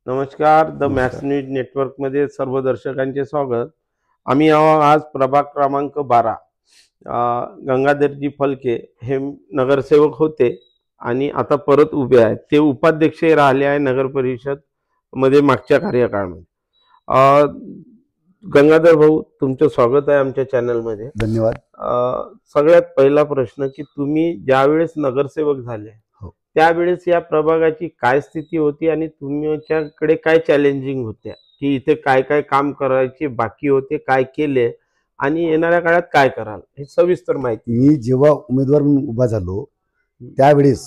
नमस्कार. The max नमस्कार. News नेटवर्कमध्ये सर्व दर्शकांचे स्वागत. आम्ही आहो आज प्रभाग क्रमांक 12. गंगाधरजी फलके हे नगरसेवक होते आणि आता परत उभे आहेत. ते उपाध्यक्ष राहिले आहे नगर परिषद मध्ये मागच्या कार्यकाळामध्ये. अ, गंगाधर भाऊ, तुमचं स्वागत आहे आमच्या चॅनलमध्ये. धन्यवाद. सगळ्यात पहिला प्रश्न की तुम्ही ज्यावेळेस नगरसेवक झाले हो. त्यावेळेस या प्रभागाची काय स्थिती होती आणि तुमच्याकडे काय चॅलेंजिंग होत्या, की इथे काय काय काम करायचे बाकी होते, काय केले आणि येणाऱ्या काळात काय कराल, हे सविस्तर माहिती. मी जेव्हा उमेदवार म्हणून उभा झालो त्यावेळेस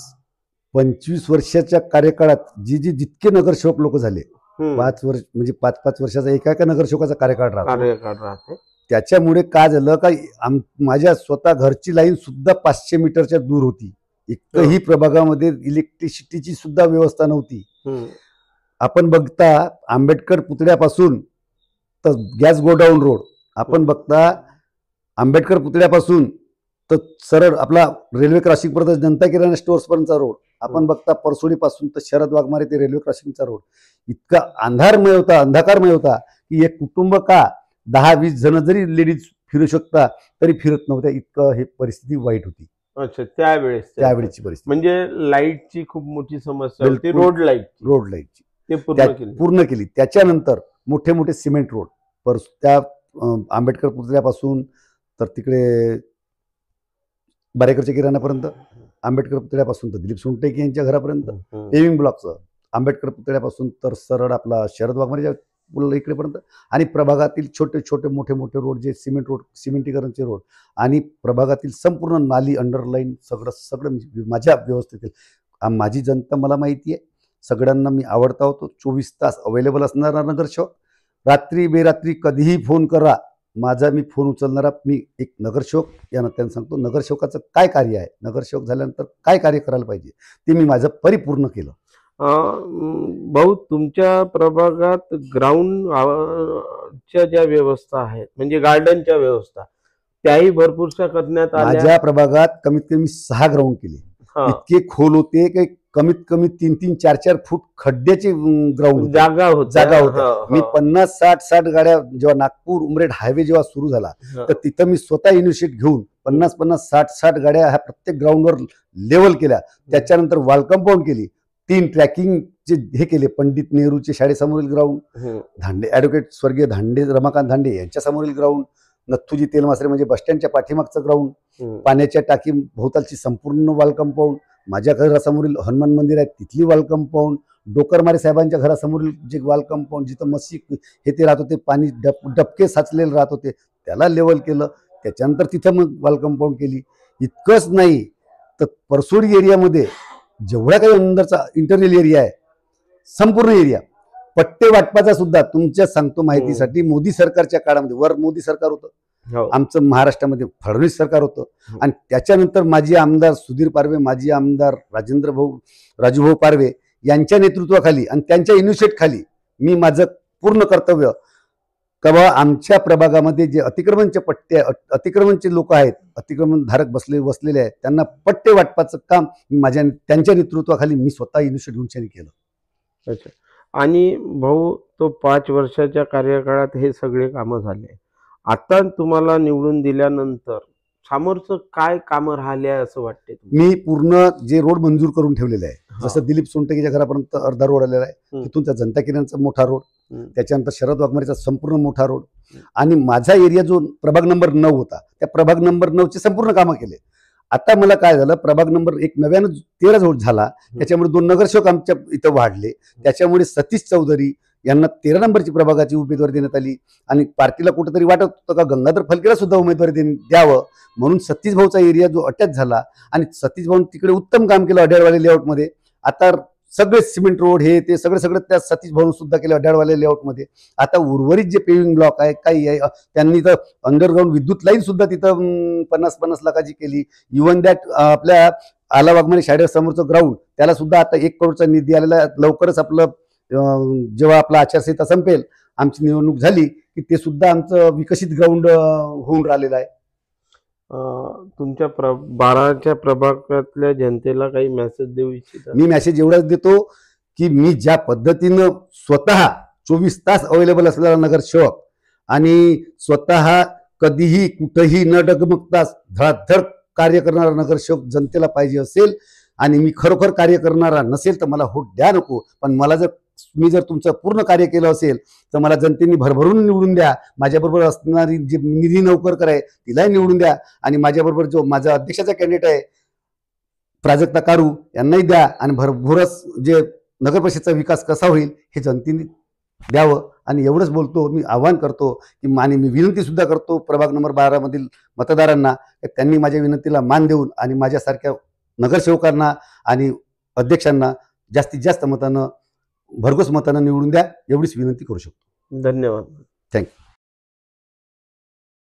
25 वर्षाच्या कार्यकाळात जितके नगरसेवक लोक झाले, 5 वर्ष म्हणजे 5-5 वर्षाचा एका नगरसेवकाचा कार्यकाळ राहते. त्याच्यामुळे काय झालं का माझ्या स्वतः घरची लाईन सुद्धा 500 मीटरच्या दूर होती. एकही प्रभागामध्ये इलेक्ट्रिसिटीची सुद्धा व्यवस्था नव्हती. आपण बघता आंबेडकर पुतळ्यापासून तर गॅस गोडाऊन रोड, आपण बघता आंबेडकर पुतळ्यापासून तर सरळ आपला रेल्वे क्रॉसिंग पर्यंत जनता किराणा स्टोअर्स पर्यंतचा रोड, आपण बघता परसोडी पासून तर शरद वाघमारे ते रेल्वे क्रॉसिंगचा रोड इतका अंधकारमय होता की एक कुटुंब का 10-20 जण जरी लेडीज फिरू शकता तरी फिरत नव्हत्या. इतकं हे परिस्थिती वाईट होती. अच्छा, त्यावेळेची परिस्थिती म्हणजे लाईटची खूप मोठी समस्या होती. रोड लाईटची ते पूर्ण केली. त्याच्यानंतर मोठे मोठे सिमेंट रोड त्या आंबेडकर पुतळ्यापासून तर तिकडे बारेकरच्या किराणापर्यंत, आंबेडकर पुतळ्यापासून तर दिलीप सोनटेके यांच्या घरापर्यंत पेविंग ब्लॉकचं, आंबेडकर पुतळ्यापासून तर सरळ आपला शरद वाघमारेच्या इकडेपर्यंत, आणि प्रभागातील छोटे छोटे मोठे मोठे रोड जे सिमेंटीकरणचे रोड, आणि प्रभागातील संपूर्ण नाली अंडरलाईन सगळं माझ्या व्यवस्थेतील. माझी जनता मला माहिती आहे, सगळ्यांना मी आवडता होतो. 24 तास अवेलेबल असणारा नगरसेवक. रात्री बेरात्री कधीही फोन करा, माझा मी फोन उचलणारा मी एक नगरसेवक. या नात्याने सांगतो नगरसेवकाचं काय कार्य आहे, नगरसेवक झाल्यानंतर काय कार्य करायला पाहिजे ते मी माझं परिपूर्ण केलं. भाऊ, तुमच्या प्रभागात ग्राउंड च्या ज्या व्यवस्था आहेत म्हणजे गार्डनच्या व्यवस्था त्याही भरपूरशा करण्यात आल्या. माझ्या प्रभागात कमीत कमी 6 ग्राउंड केले. इतके खोल होते की कमीत कमी 3-3, 4-4 फूट खड्ड्याचे ग्राउंड जागा होती. मी 50, 60 गाड्या जेव्हा नागपूर उमरेड हायवे जेव्हा सुरू झाला तर तिथं मी स्वतः इनिशिएट घेऊन 50, 60 गाड्या ह्या प्रत्येक ग्राउंडवर लेवल केल्या. त्याच्यानंतर वॉल कंपाऊंड केली, 3 ट्रॅकिंगचे हे केले. पंडित नेहरूचे शाळेसमोरील ग्राउंड, धांडे ॲडव्होकेट स्वर्गीय रमाकांत धांडे यांच्या समोरील ग्राउंड, नथुजी तेलमासरे म्हणजे बसस्टँडच्या पाठीमागचं ग्राउंड, पाण्याच्या टाकी भोवतालची संपूर्ण वॉल कंपाऊंड, माझ्या घरासमोरील हनुमान मंदिर आहे तिथली वॉल कंपाऊंड, डोकरमारे साहेबांच्या घरासमोरील जे वॉल कंपाऊंड जिथं मस्जिद हे ते राहत होते, पाणी डबके साचलेले राहत होते, त्याला लेवल केलं. त्याच्यानंतर तिथं मग वॉल कंपाऊंड केली. इतकंच नाही तर परसोडी एरियामध्ये जेवढा काही अंदरचा इंटरनल एरिया आहे, संपूर्ण एरिया पट्टे वाटपाचा सुद्धा तुमच्या सांगतो माहितीसाठी, मोदी सरकारच्या काळामध्ये, वर मोदी सरकार होतं, आमचं महाराष्ट्रामध्ये फडणवीस सरकार होतं, आणि त्याच्यानंतर माजी आमदार सुधीर पारवे, माजी आमदार राजूभाऊ पारवे यांच्या नेतृत्वाखाली आणि त्यांच्या इनिशिएट खाली मी माझं पूर्ण कर्तव्य तेव्हा आमच्या प्रभागामध्ये जे अतिक्रमणचे लोक आहेत, अतिक्रमण धारक बसलेले आहेत, त्यांना पट्टे वाटपाचं काम त्यांच्या नेतृत्वाखाली मी स्वतः इनिशिएट घेऊन केलं. अच्छा. आणि भाऊ, तो 5 वर्षाच्या कार्यकाळात हे सगळे कामं झाले. आता तुम्हाला निवडून दिल्यानंतर समोरचं काय कामं राहिले असं वाटते? मी पूर्ण जे रोड मंजूर करून ठेवलेले आहे, जसं दिलीप सोनटेकेच्या घरापर्यंत अर्धा रोड आलेला आहे, तिथून त्या जनता किराणाचा मोठा रोड, त्याच्यानंतर शरद वाघमारेचा संपूर्ण मोठा रोड, आणि माझा एरिया जो प्रभाग नंबर 9 होता त्या प्रभाग नंबर 9चे संपूर्ण कामं केले. आता मला काय झालं, प्रभाग नंबर 1 नव्यानं 13 रोड झाला, त्याच्यामुळे 2 नगरसेवक आमच्या इथं वाढले. त्याच्यामुळे सतीश चौधरी यांना 13 नंबरची प्रभागाची उमेदवारी देण्यात आली, आणि पार्टीला कुठेतरी वाटत होतं का गंगाधर फलकेला सुद्धा उमेदवारी द्यावं, म्हणून सतीश भाऊचा एरिया जो अटॅच झाला, आणि सतीश भाऊ तिकडे उत्तम काम केलं अड्याळवाले लेआउटमध्ये. आता सगळे सिमेंट रोड हे ते सगळं त्या सतीश भाऊ सुद्धा केलं अड्याळवाले लेआउटमध्ये. आता उर्वरित जे पेविंग ब्लॉक आहे काही आहे, त्यांनी तर अंडरग्राऊंड विद्युत लाईन सुद्धा तिथं 50-50 लाखाची केली. इव्हन दॅट आपल्या आला वाघमारे शाळेसमोरचं ग्राउंड त्याला सुद्धा आता 1 करोडचा निधी आलेला. लवकरच आपलं जेव्हा आपला आचारसंहिता संपेल, आमची निवडणूक झाली की ते सुद्धा आमचं विकसित ग्राउंड होऊन राहिलेलं आहे. तुमच्या 12च्या प्रभागातल्या जनतेला काही मेसेज देऊ इच्छिता? मी मेसेज एवढाच देतो की मी ज्या पद्धतीनं स्वतः 24 तास अवेलेबल असलेला नगरसेवक आणि स्वतः कधीही कुठेही न डगमगता धडाधड कार्य करणारा नगरसेवक जनतेला पाहिजे असेल आणि मी खरोखर कार्य करणारा नसेल तर मला वोट द्या नको, पण मला मी जर तुमचं पूर्ण कार्य केलं असेल तर मला जनतेने भरभरून निवडून द्या. माझ्याबरोबर असणारी जी निधी नौकरकर आहे तिलाही निवडून द्या आणि माझ्याबरोबर जो माझा अध्यक्षाचा कॅन्डिडेट आहे प्राजक्ता कारू यांनाही द्या आणि भरभरच जे नगर परिषदेचा विकास कसा होईल हे जनतेने द्यावं. आणि एवढंच बोलतो, मी आवाहन करतो की आणि मी विनंती सुद्धा करतो प्रभाग नंबर 12 मधील मतदारांना की त्यांनी माझ्या विनंतीला मान देऊन आणि माझ्यासारख्या नगरसेवकांना आणि अध्यक्षांना जास्तीत जास्त मतानं भरघोस मतानं निवडून द्या, एवढीच विनंती करू शकतो. धन्यवाद. थँक्यू.